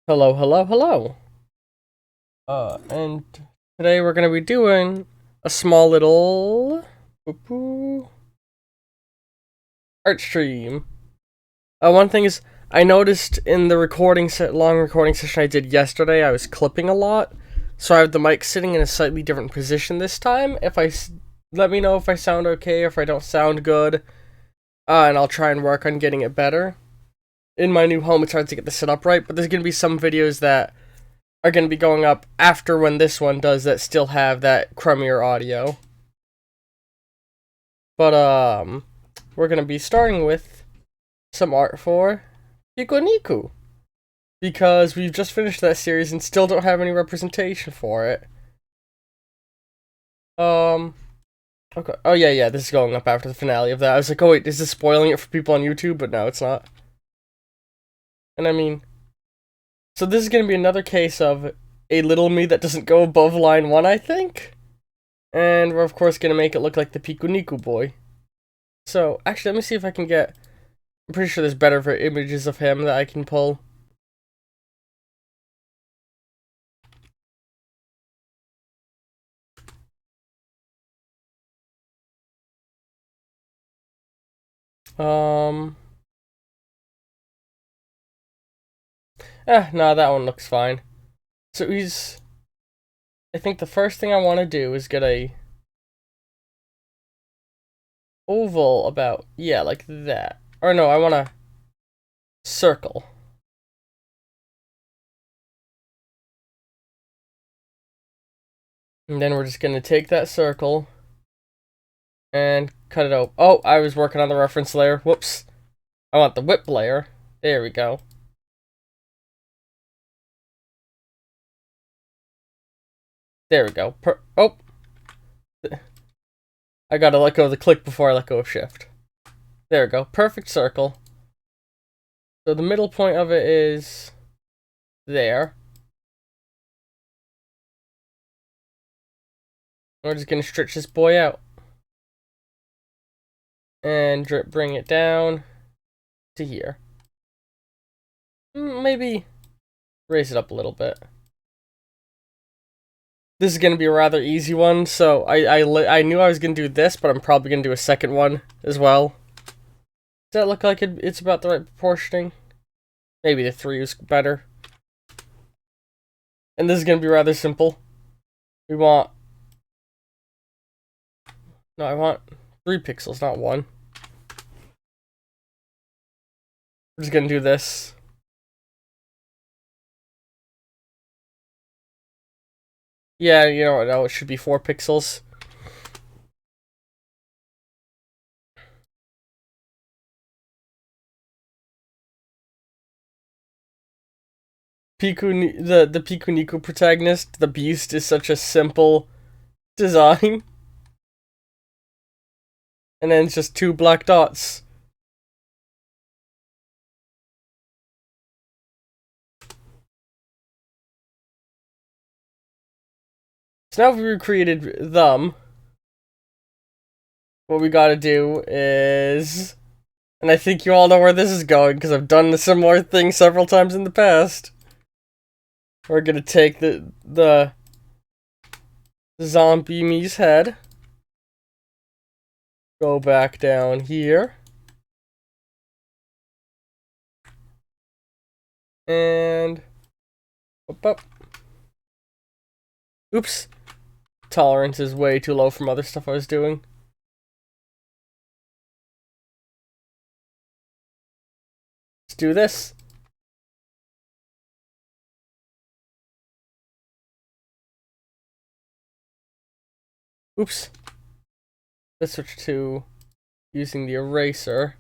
Hello, hello, hello. And today we're gonna be doing a small little art stream. One thing is, I noticed in the long recording session I did yesterday, I was clipping a lot, so I have the mic sitting in a slightly different position this time. Let me know if I sound okay, if I don't sound good, and I'll try and work on getting it better. In my new home, it's hard to get the setup right, but there's gonna be some videos that are going to be going up after when this one does that still have that crummier audio. But, we're going to be starting with some art for PiKUNiKU. Because we've just finished that series and still don't have any representation for it. Okay. Oh, yeah, this is going up after the finale of that. I was like, oh wait, is this spoiling it for people on YouTube? But no, it's not. And I mean, so this is going to be another case of a little me that doesn't go above line 1, I think. And we're of course going to make it look like the PiKUNiKU boy. So, actually, let me see if I can get... I'm pretty sure there's better for images of him that I can pull. Um... No, that one looks fine. So he's... I think the first thing I want to do is get a... oval about... Yeah, like that. Or no, I want a... circle. And then we're just going to take that circle... and cut it out. Oh, I was working on the reference layer. Whoops. I want the whip layer. There we go. There we go. Oh! I gotta let go of the click before I let go of shift. There we go. Perfect circle. So the middle point of it is there. We're just gonna stretch this boy out. And bring it down to here. Maybe raise it up a little bit. This is gonna be a rather easy one, so I knew I was gonna do this, but I'm probably gonna do a second one as well. Does that look like it's about the right proportioning? Maybe the 3 is better. And this is gonna be rather simple. We want... No, I want 3 pixels, not 1. We're just gonna do this. Yeah, you know what? No, it should be 4 pixels. The PiKUNiKU protagonist, the beast, is such a simple design. And then it's just 2 black dots. So now we've created them. What we gotta do is... And I think you all know where this is going, because I've done a similar thing several times in the past. We're gonna take the zombie me's head. Go back down here. And... Up. Oops. Tolerance is way too low from other stuff I was doing. Let's do this. Oops. Let's switch to using the eraser.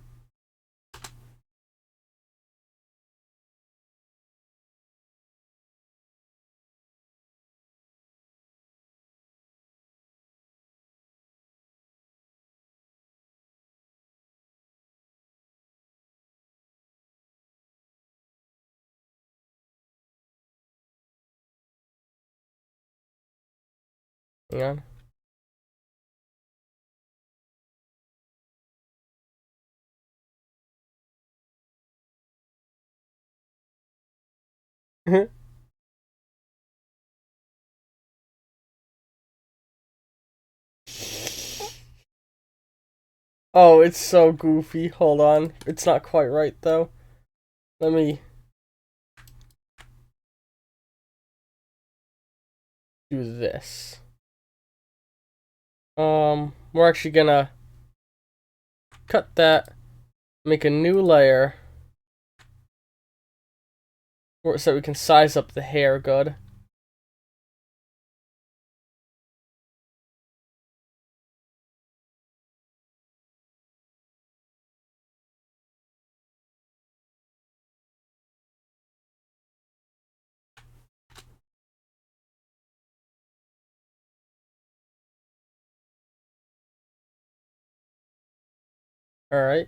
Hang on. Oh, it's so goofy. Hold on. It's not quite right, though. Let me do this. We're actually gonna cut that, make a new layer, so we can size up the hair good. Alright.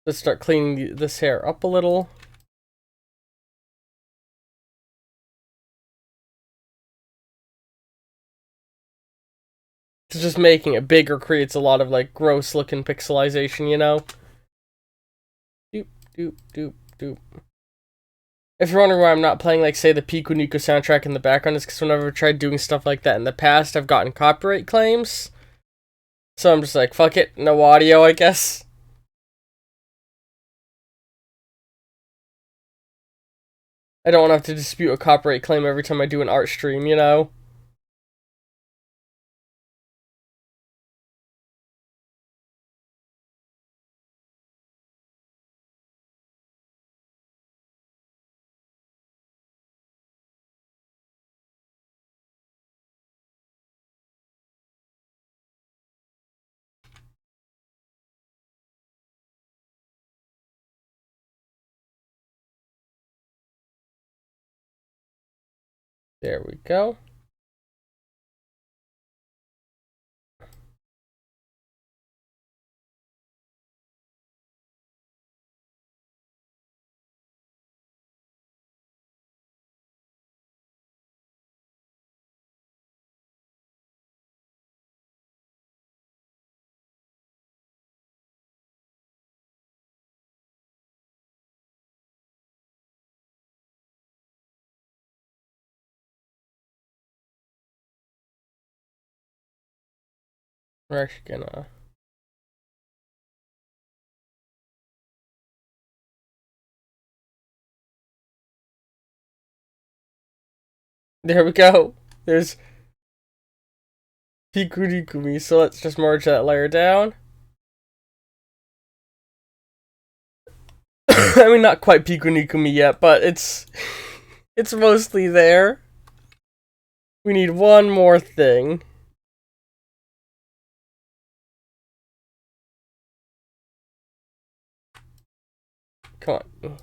Let's start cleaning this hair up a little. Just making it bigger creates a lot of like gross looking pixelization, you know? Doop, doop, doop, doop. If you're wondering why I'm not playing, like, say, the PiKUNiku soundtrack in the background, it's because whenever I've tried doing stuff like that in the past, I've gotten copyright claims. So I'm just like, fuck it, no audio, I guess. I don't want to have to dispute a copyright claim every time I do an art stream, you know? There we go. We're actually gonna... There we go. There's PiKUNiku, so let's just merge that layer down. I mean, not quite PiKUNiku yet, but it's mostly there. We need one more thing. Come on.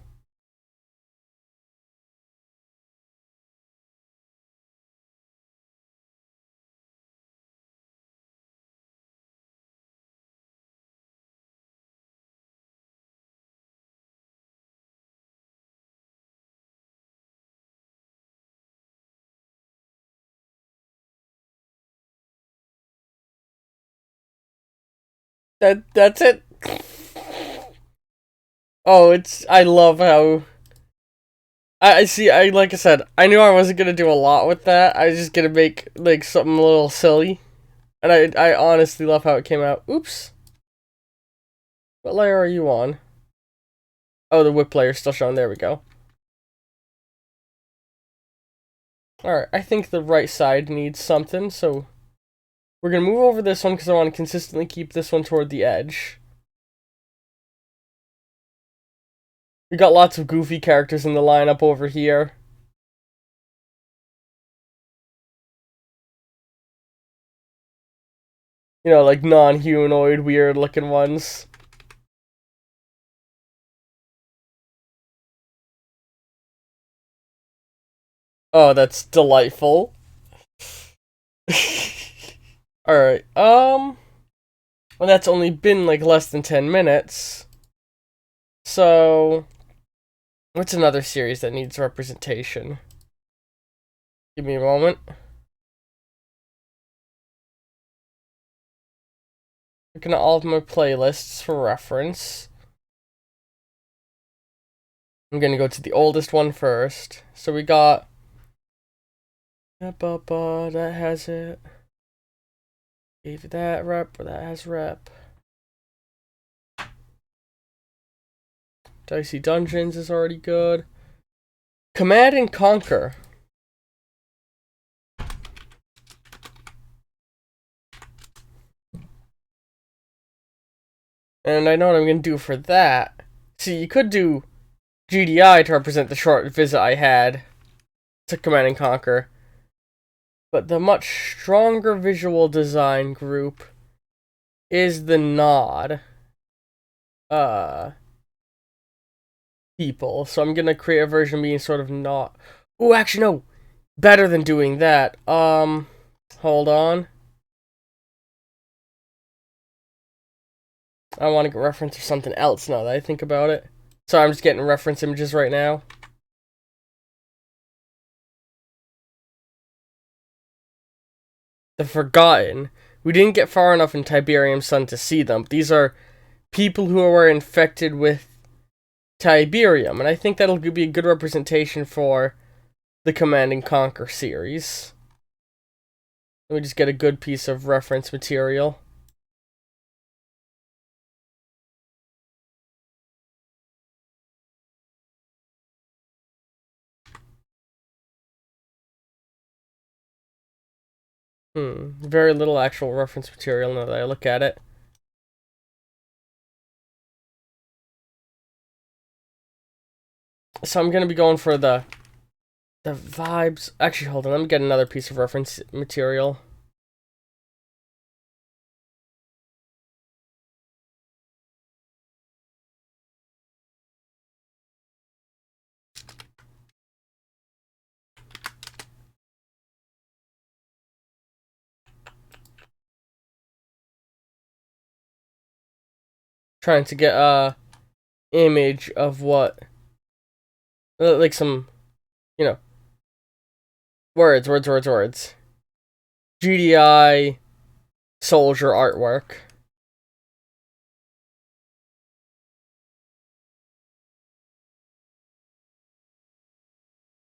That's it. Oh, I love how I see. Like I said, I knew I wasn't gonna do a lot with that. I was just gonna make like something a little silly, and I honestly love how it came out. Oops. What layer are you on? Oh, the whip layer still showing. There we go. All right, I think the right side needs something, so we're gonna move over this one because I want to consistently keep this one toward the edge. We got lots of goofy characters in the lineup over here. You know, like non-humanoid, weird-looking ones. Oh, that's delightful. Alright, well, that's only been, like, less than 10 minutes. So, what's another series that needs representation? Give me a moment. Looking at all of my playlists for reference. I'm gonna go to the oldest one first. So we got that has it. Gave that rep, that has rep. Dicey Dungeons is already good. Command and Conquer. And I know what I'm going to do for that. See, you could do GDI to represent the short visit I had to Command and Conquer. But the much stronger visual design group is the Nod people. So I'm going to create a version being sort of not... Ooh, actually, no. Better than doing that. Hold on. I want to get reference to something else now that I think about it. So I'm just getting reference images right now. The Forgotten. We didn't get far enough in Tiberium Sun to see them. These are people who were infected with Tiberium, and I think that'll be a good representation for the Command and Conquer series. Let me just get a good piece of reference material. Very little actual reference material now that I look at it. So I'm going to be going for the vibes. Actually, hold on. Let me get another piece of reference material. Trying to get a image of what, like some, words. GDI soldier artwork.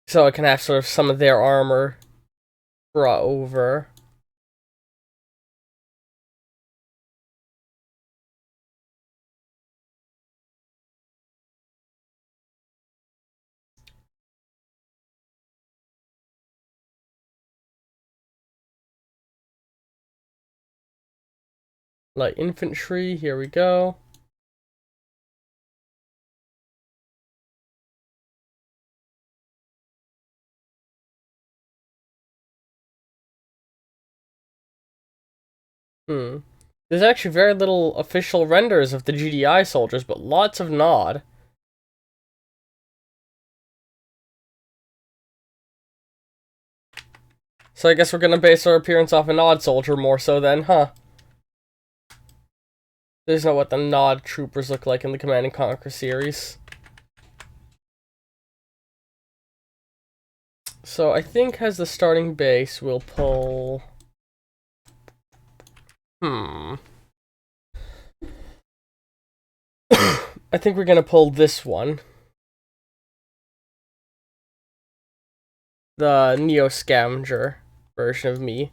So I can have sort of some of their armor brought over. Light infantry, here we go. There's actually very little official renders of the GDI soldiers, but lots of nod. So I guess we're gonna base our appearance off a nod soldier more so then, huh? There's no what the nod troopers look like in the Command and Conquer series. So I think as the starting base, we'll pull... I think we're gonna pull this one. The Neo Scavenger version of me.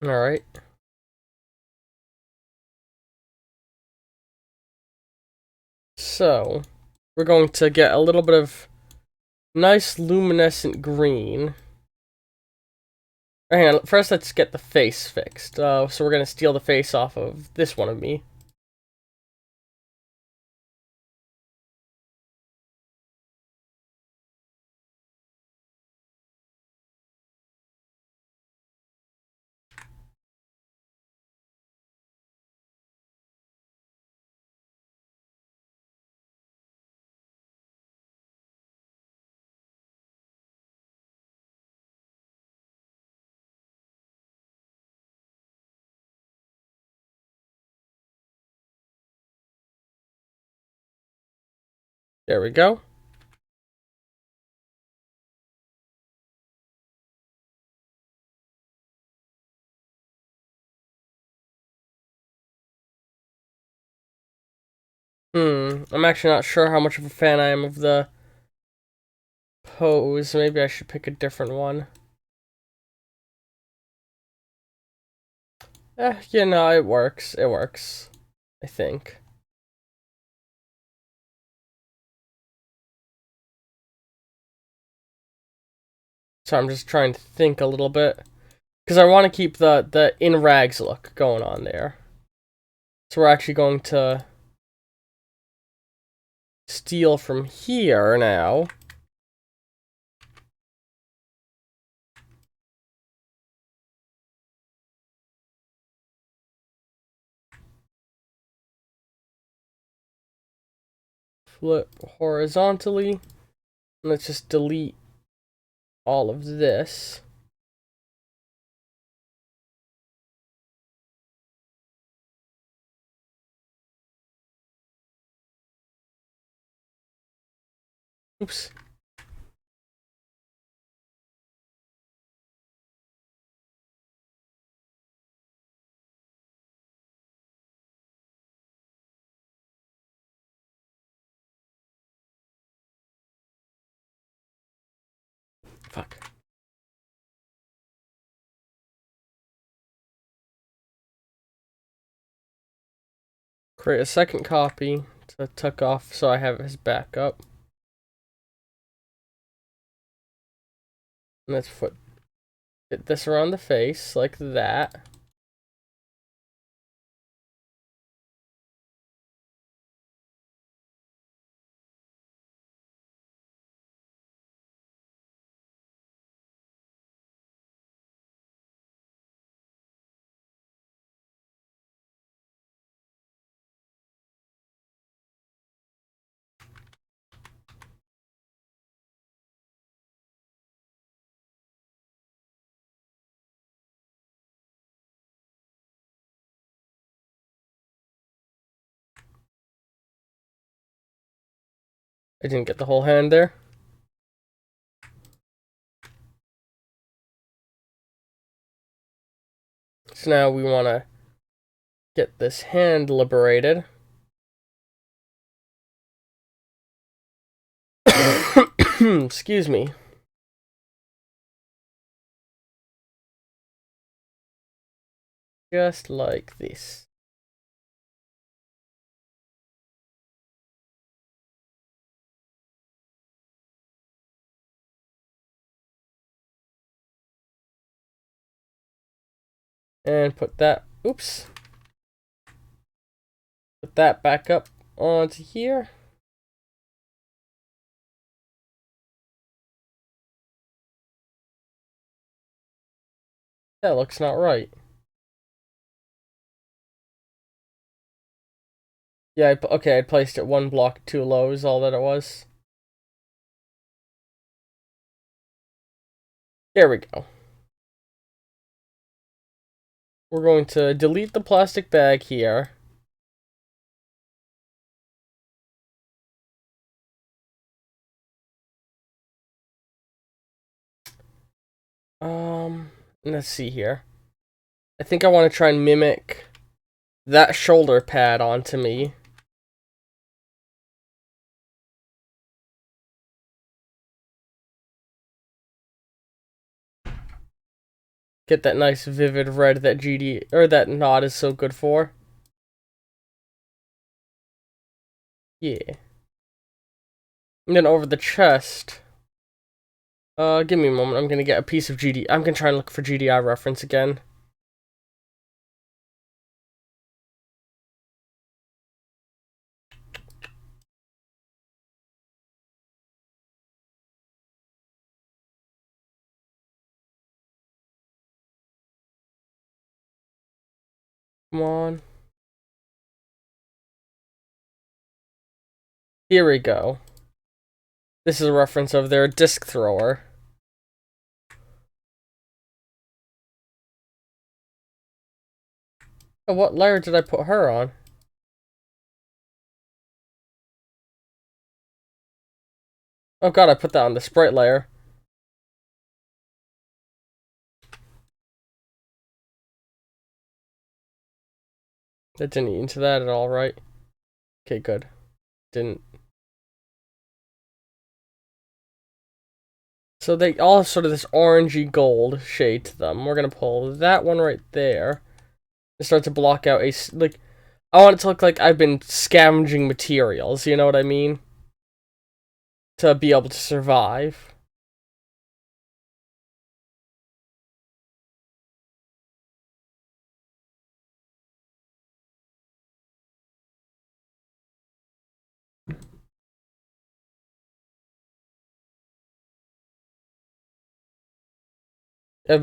Alright. So, we're going to get a little bit of nice luminescent green. Hang on, first let's get the face fixed. So we're going to steal the face off of this one of me. There we go. I'm actually not sure how much of a fan I am of the pose. Maybe I should pick a different one. You know, it works. It works. I think. So I'm just trying to think a little bit. Because I want to keep the in rags look going on there. So we're actually going to steal from here now. Flip horizontally. Let's just delete all of this. Oops. Fuck. Create a second copy to tuck off so I have his backup. And let's fit this around the face like that. I didn't get the whole hand there. So now we want to get this hand liberated. Excuse me. Just like this. And put that, oops. Put that back up onto here. That looks not right. Yeah, okay, I placed it one block too low is all that it was. There we go. We're going to delete the plastic bag here. Let's see here. I think I want to try and mimic that shoulder pad onto me. Get that nice vivid red that GD or that knot is so good for. Yeah. And then over the chest. Give me a moment. I'm gonna get a piece of GD. I'm gonna try and look for GDI reference again. Come on. Here we go. This is a reference of their disc thrower. Oh, what layer did I put her on? Oh god, I put that on the sprite layer. That didn't eat into that at all, right? Okay, good. didn't. So they all have sort of this orangey gold shade to them. We're gonna pull that one right there and start to block out a, like, I want it to look like I've been scavenging materials, you know what I mean? To be able to survive. I've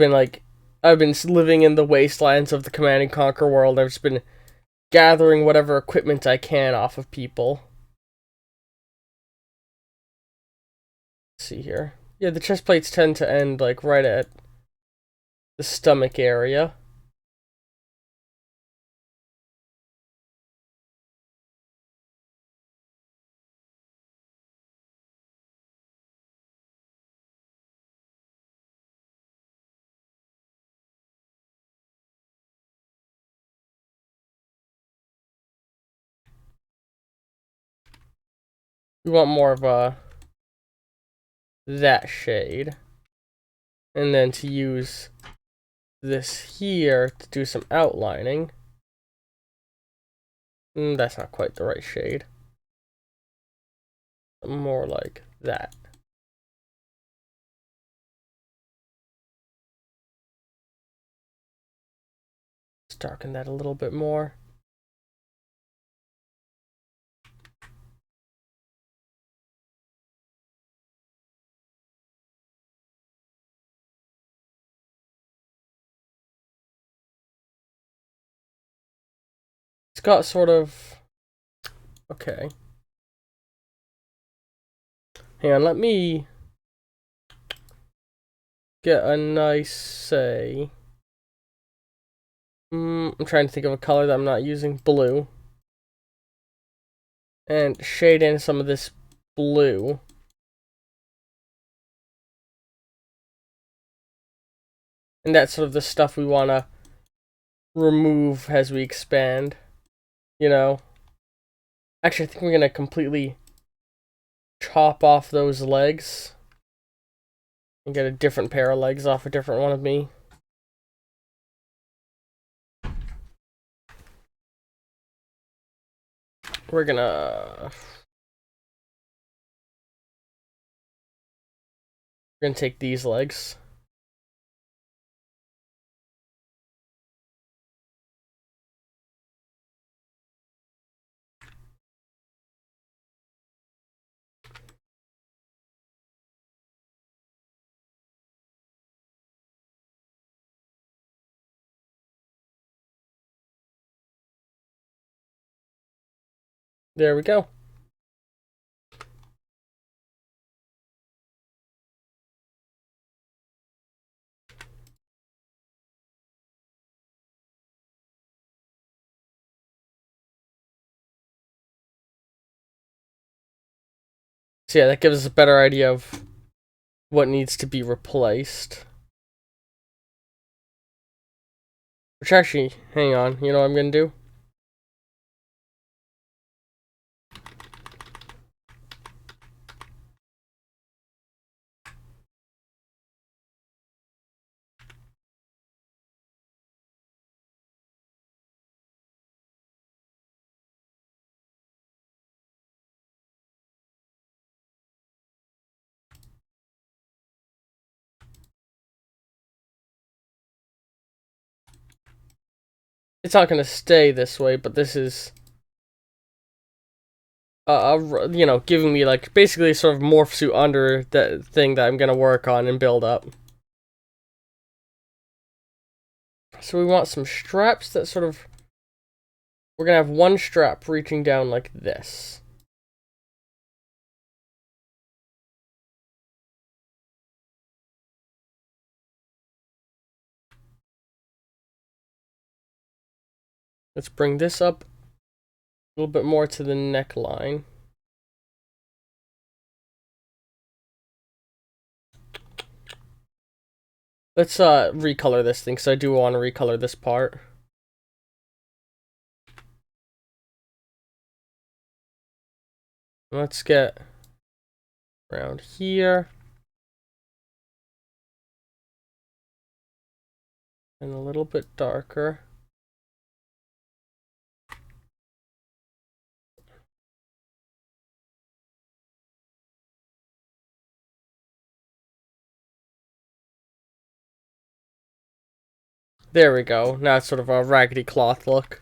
been living in the wastelands of the Command and Conquer world. I've just been gathering whatever equipment I can off of people. Let's see here. Yeah, the chest plates tend to end like right at the stomach area. We want more of that shade. And then to use this here to do some outlining. That's not quite the right shade. More like that. Let's darken that a little bit more. It's got sort of... Okay. Hang on, let me get a nice, say... I'm trying to think of a color that I'm not using. Blue. And shade in some of this blue. And that's sort of the stuff we want to remove as we expand. You know? Actually, I think we're going to completely chop off those legs. And get a different pair of legs off a different one of me. We're gonna take these legs. There we go. So yeah, that gives us a better idea of what needs to be replaced. Which actually, hang on, you know what I'm gonna do? It's not gonna stay this way, but this is, you know, giving me like basically sort of morph suit under the thing that I'm gonna work on and build up. So we want some straps that sort of, we're gonna have one strap reaching down like this. Let's bring this up a little bit more to the neckline. Let's recolor this thing, because I do want to recolor this part. Let's get around here. And a little bit darker. There we go. Now it's sort of a raggedy cloth look.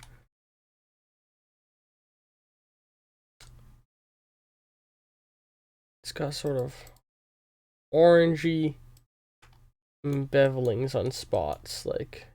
It's got sort of orangey bevelings on spots, like.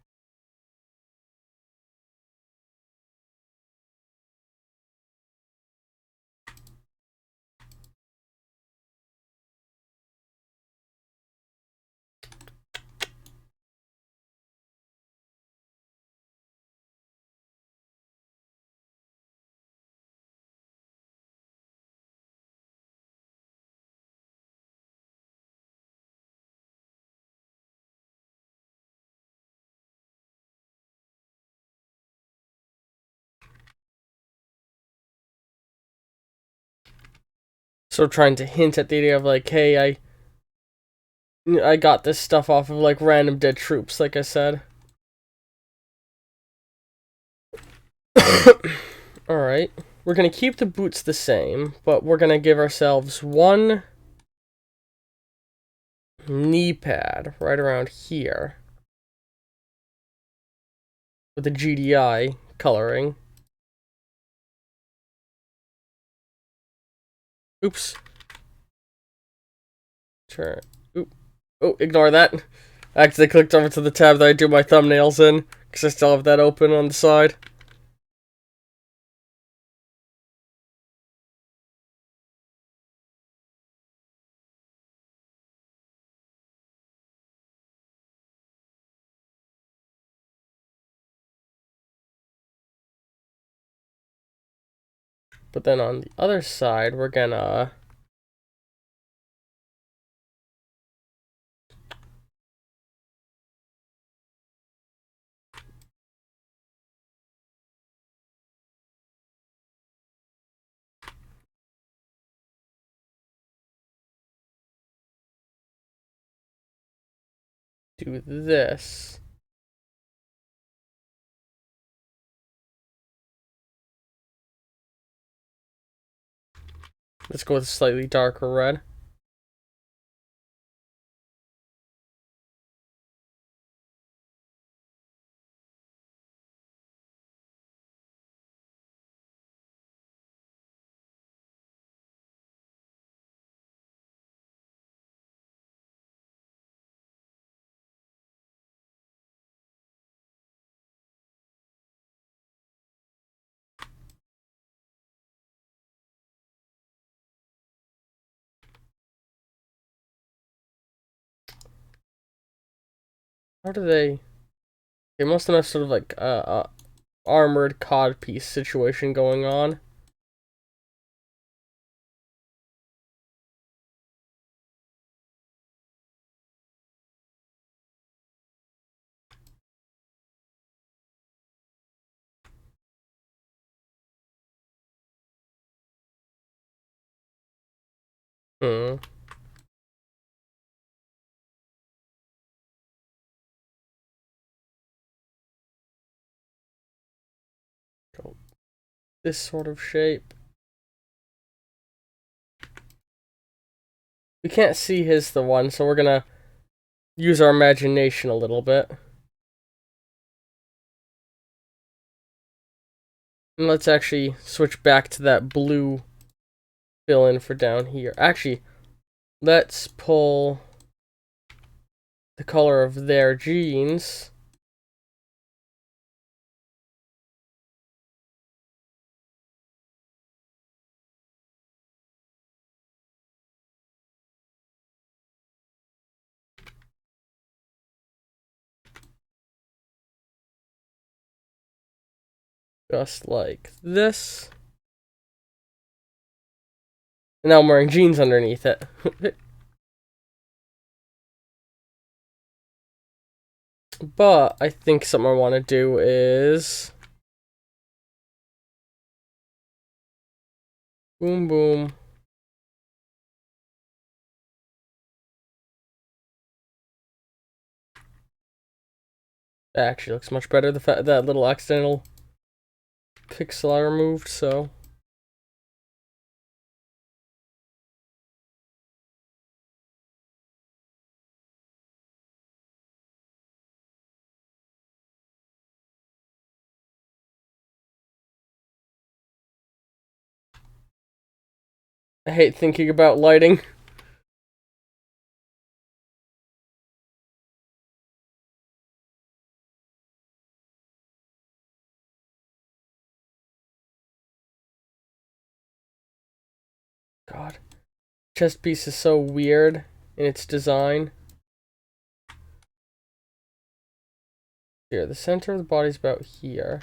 So trying to hint at the idea of like, hey, I got this stuff off of like random dead troops, like I said. Alright. We're gonna keep the boots the same, but we're gonna give ourselves one knee pad right around here. With the GDI coloring. Oops. Turn. Oop. Oh, ignore that. I actually clicked over to the tab that I do my thumbnails in, because I still have that open on the side. But then on the other side, we're gonna do this. Let's go with a slightly darker red. How do they... must have sort of like armored codpiece situation going on. Hmm. Go this sort of shape. We can't see his the one, so we're gonna use our imagination a little bit. And let's actually switch back to that blue fill in for down here. Actually, let's pull the color of their jeans. Just like this. And now I'm wearing jeans underneath it. But I think something I want to do is... boom, boom. That actually looks much better. The fact that little accidental pixel I removed, so. I hate thinking about lighting. God. Chest piece is so weird in its design. Here, the center of the body's about here.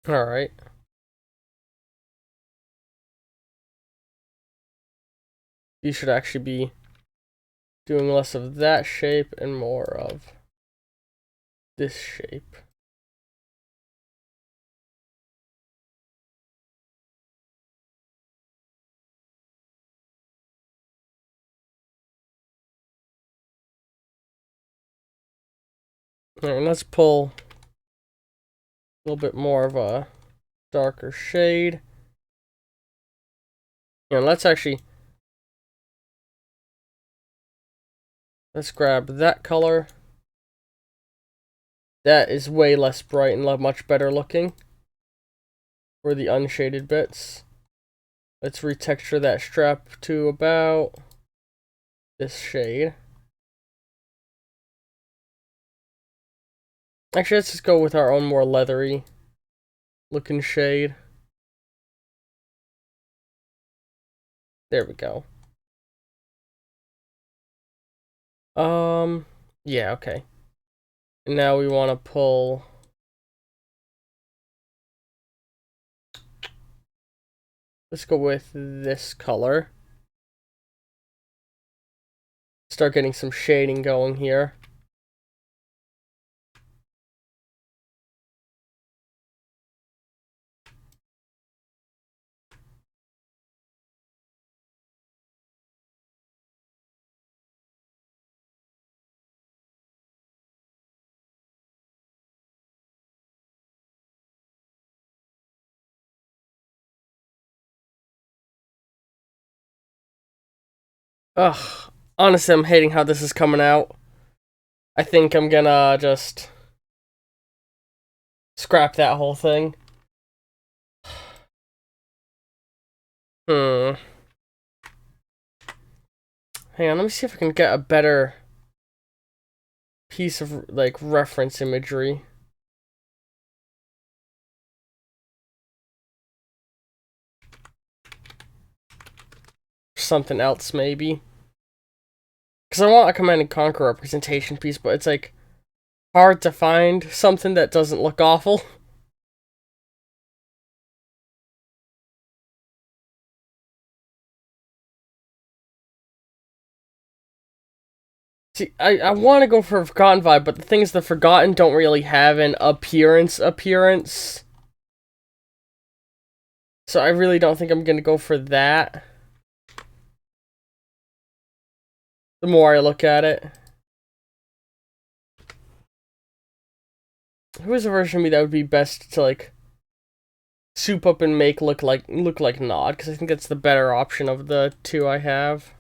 Alright. You should actually be doing less of that shape and more of this shape. Alright, let's pull a little bit more of a darker shade. And let's grab that color. That is way less bright and much better looking for the unshaded bits. Let's retexture that strap to about this shade. Actually, let's just go with our own more leathery looking shade. There we go. Yeah, okay. And now we want to pull. Let's go with this color. Start getting some shading going here. Ugh, honestly, I'm hating how this is coming out. I think I'm gonna just scrap that whole thing. Hmm. Hang on, let me see if I can get a better piece of, like, reference imagery. Something else, maybe. Because I want a Command and Conquer representation piece, but it's, like, hard to find something that doesn't look awful. See, I want to go for a Forgotten vibe, but the thing is, the Forgotten don't really have an appearance. So I really don't think I'm gonna go for that. The more I look at it. Who is a version of me that would be best to, like, soup up and make look like Nod? Because I think that's the better option of the two I have.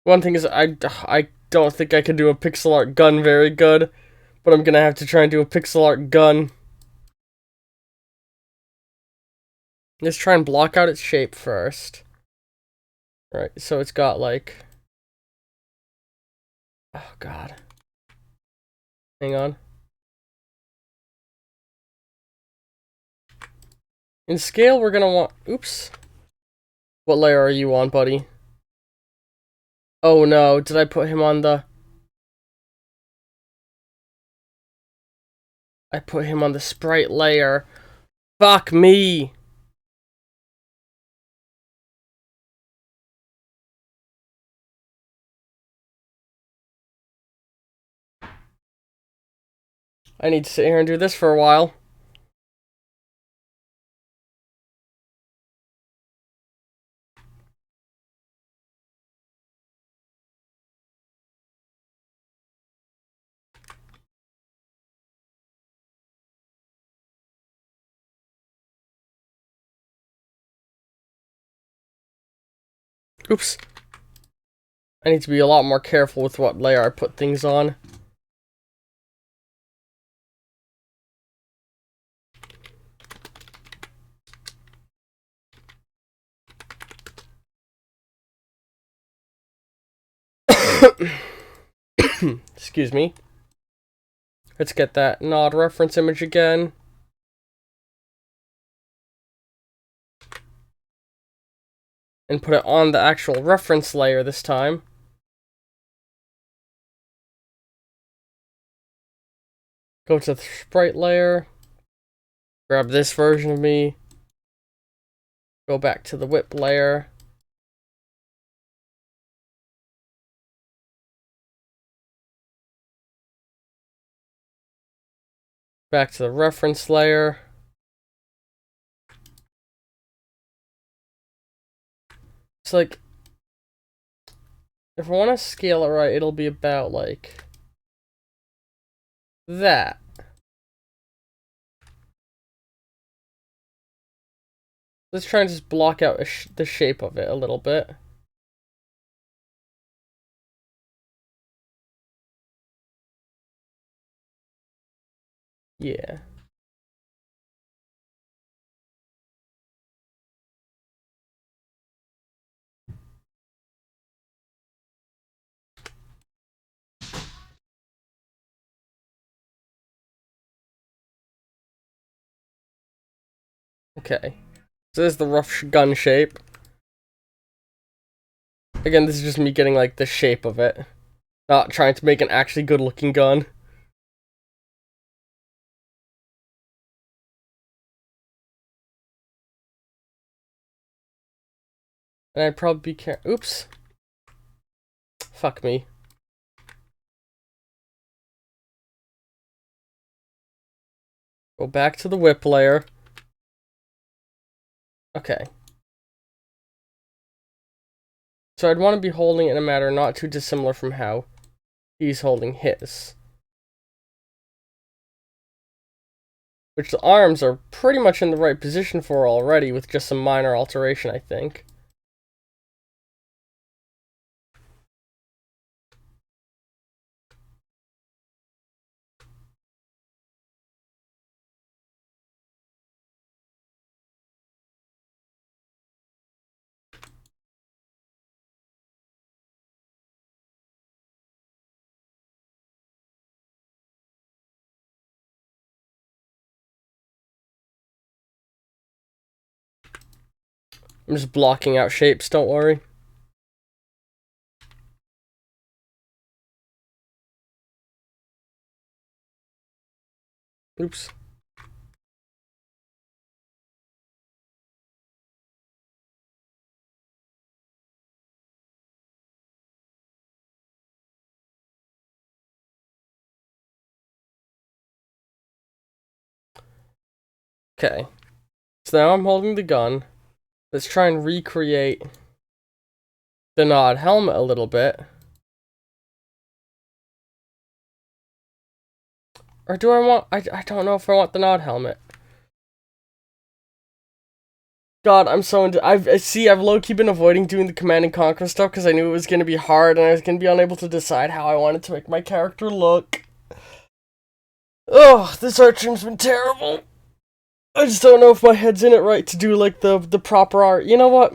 One thing is, I don't think I can do a pixel art gun very good, but I'm gonna have to try and do a pixel art gun. Let's try and block out its shape first. Right, so it's got, like... Oh, God. Hang on. In scale, we're gonna want... Oops. What layer are you on, buddy? Oh no, did I put him on the... I put him on the sprite layer. Fuck me! I need to sit here and do this for a while. Oops. I need to be a lot more careful with what layer I put things on. Excuse me. Let's get that node reference image again. And put it on the actual reference layer this time. Go to the sprite layer. Grab this version of me. Go back to the whip layer. Back to the reference layer. It's like, if I want to scale it right, it'll be about like that. Let's try and just block out the shape of it a little bit. Yeah. Okay. So this is the rough gun shape. Again, this is just me getting like the shape of it. Not trying to make an actually good looking gun. And I'd probably be oops. Fuck me. Go back to the whip layer. Okay. So I'd want to be holding it in a manner not too dissimilar from how he's holding his. Which the arms are pretty much in the right position for already, with just some minor alteration, I think. I'm just blocking out shapes, don't worry. Oops. Okay. So now I'm holding the gun. Let's try and recreate the nod helmet a little bit. Or do I want... I don't know if I want the nod helmet. God, I'm so into... I've low-key been avoiding doing the Command and Conquer stuff because I knew it was going to be hard and I was going to be unable to decide how I wanted to make my character look. Oh, this art stream's been terrible. I just don't know if my head's in it right to do, like, the proper art. You know what?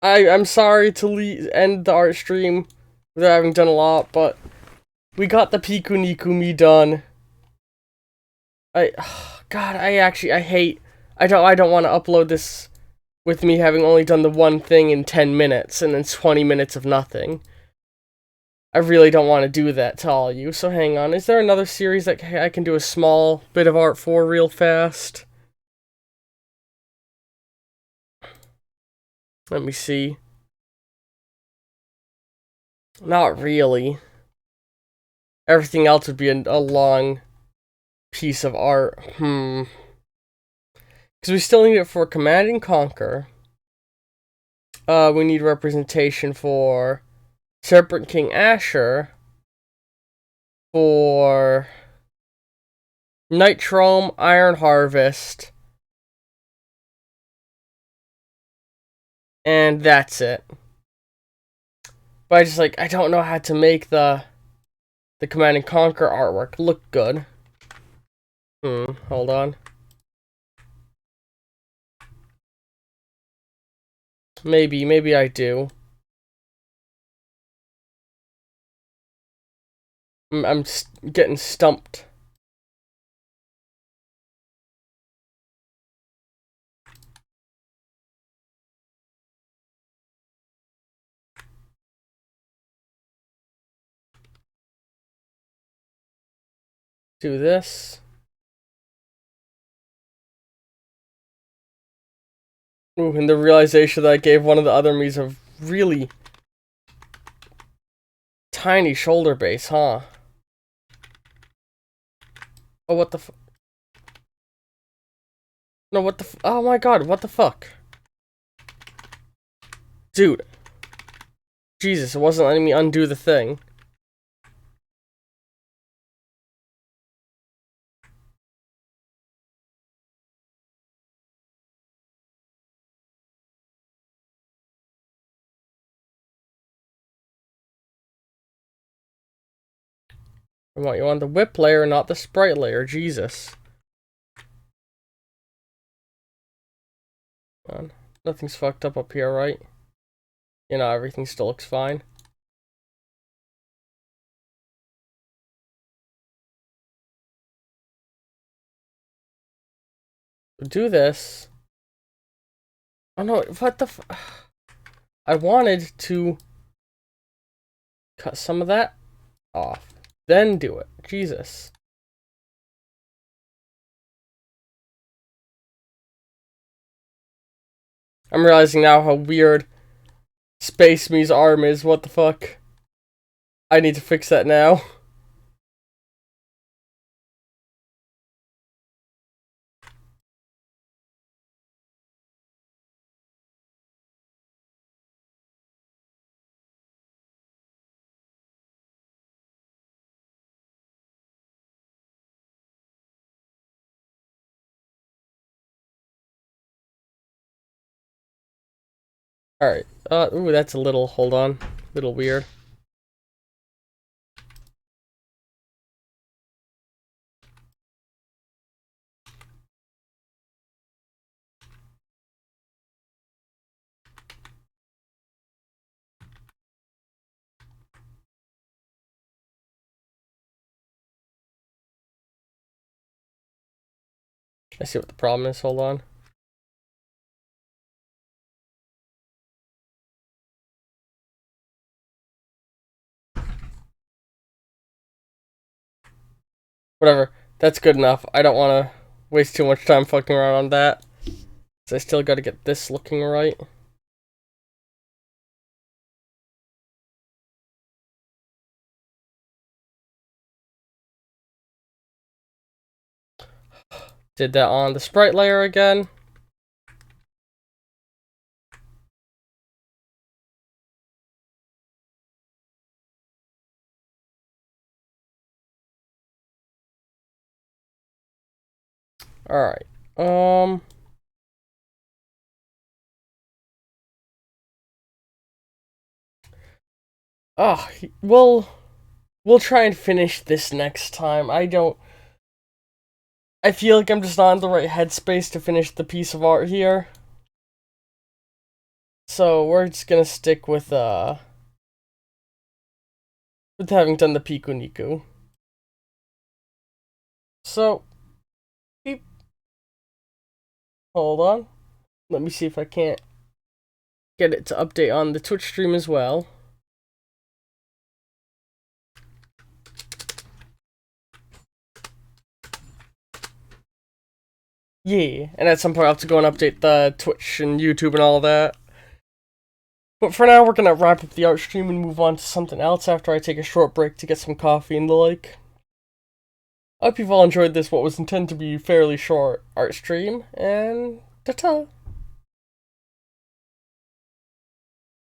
I'm sorry to end the art stream without having done a lot, but we got the PiKUNiKU me done. God, I hate. I don't want to upload this with me having only done the one thing in 10 minutes and then 20 minutes of nothing. I really don't want to do that to all you, so hang on. Is there another series that I can do a small bit of art for real fast? Let me see. Not really. Everything else would be a long piece of art. Because we still need it for Command and Conquer. We need representation for Serpent King Asher. For Nitrome, Iron Harvest. And that's it. But I don't know how to make the Command and Conquer artwork look good. Hold on. Maybe I do. I'm getting stumped. Do this. Ooh, and the realization that I gave one of the other me's a really tiny shoulder base, huh? Oh, what the No, what the oh my god, what the fuck? Dude. Jesus, it wasn't letting me undo the thing. I want you on the whip layer, not the sprite layer. Jesus. Come on. Nothing's fucked up here, right? You know, everything still looks fine. Do this. Oh no, what the I wanted to cut some of that off. Then do it. Jesus. I'm realizing now how weird Space Me's arm is. What the fuck? I need to fix that now. Alright. Ooh, that's a little, hold on. Little weird. I see what the problem is, hold on. Whatever. That's good enough. I don't want to waste too much time fucking around on that. So I still gotta get this looking right. Did that on the sprite layer again. Alright. Oh, we'll try and finish this next time. I feel like I'm just not in the right headspace to finish the piece of art here. So we're just gonna stick with having done the PiKUNiku. So Hold on. Let me see if I can't get it to update on the Twitch stream as well. Yeah, and at some point I'll have to go and update the Twitch and YouTube and all that. But for now, we're gonna wrap up the art stream and move on to something else after I take a short break to get some coffee and the like. I hope you've all enjoyed this, what was intended to be fairly short art stream, and ta-ta!